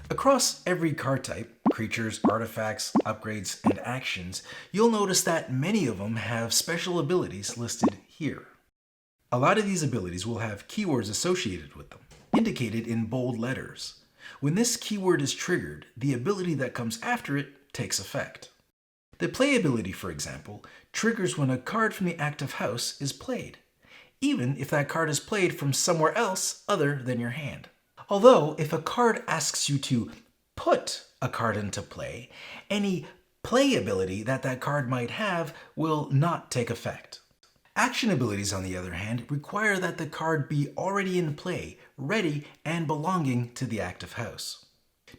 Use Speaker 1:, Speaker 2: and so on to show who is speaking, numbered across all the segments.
Speaker 1: Across every card type, creatures, artifacts, upgrades, and actions, you'll notice that many of them have special abilities listed here. A lot of these abilities will have keywords associated with them, indicated in bold letters. When this keyword is triggered, the ability that comes after it takes effect. The play ability, for example, triggers when a card from the active house is played, even if that card is played from somewhere else other than your hand. Although, if a card asks you to put a card into play, any play ability that card might have will not take effect. Action abilities, on the other hand, require that the card be already in play, ready, and belonging to the active house.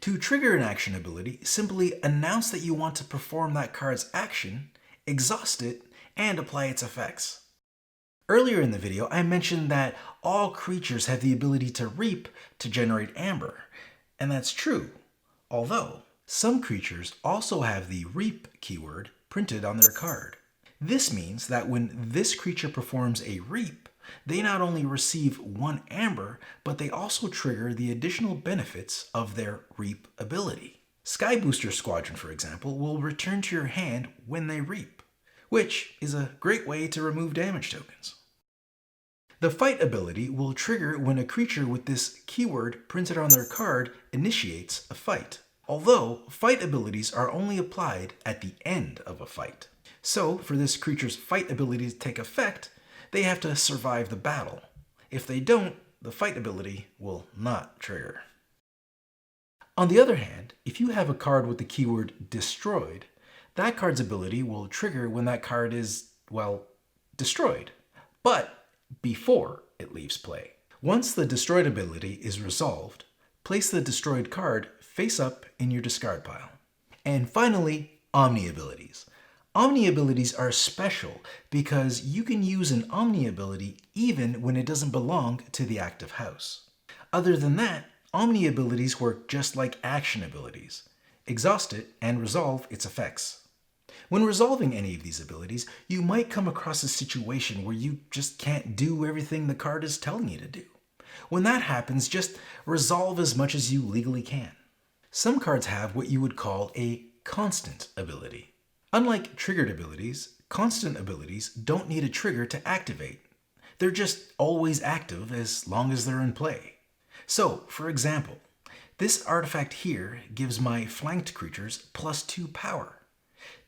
Speaker 1: To trigger an action ability, simply announce that you want to perform that card's action, exhaust it, and apply its effects. Earlier in the video, I mentioned that all creatures have the ability to reap to generate amber, and that's true, although some creatures also have the reap keyword printed on their card. This means that when this creature performs a reap, they not only receive 1 amber, but they also trigger the additional benefits of their reap ability. Sky Booster Squadron, for example, will return to your hand when they reap, which is a great way to remove damage tokens. The fight ability will trigger when a creature with this keyword printed on their card initiates a fight, although fight abilities are only applied at the end of a fight. So, for this creature's fight ability to take effect, they have to survive the battle. If they don't, the fight ability will not trigger. On the other hand, if you have a card with the keyword destroyed, that card's ability will trigger when that card is, well, destroyed, but before it leaves play. Once the destroyed ability is resolved, place the destroyed card face up in your discard pile. And finally, Omni abilities. Omni abilities are special because you can use an Omni ability even when it doesn't belong to the active house. Other than that, Omni abilities work just like action abilities. Exhaust it and resolve its effects. When resolving any of these abilities, you might come across a situation where you just can't do everything the card is telling you to do. When that happens, just resolve as much as you legally can. Some cards have what you would call a constant ability. Unlike triggered abilities, constant abilities don't need a trigger to activate. They're just always active as long as they're in play. So, for example, this artifact here gives my flanked creatures +2 power.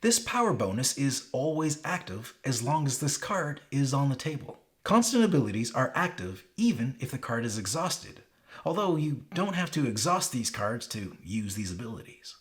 Speaker 1: This power bonus is always active as long as this card is on the table. Constant abilities are active even if the card is exhausted, although you don't have to exhaust these cards to use these abilities.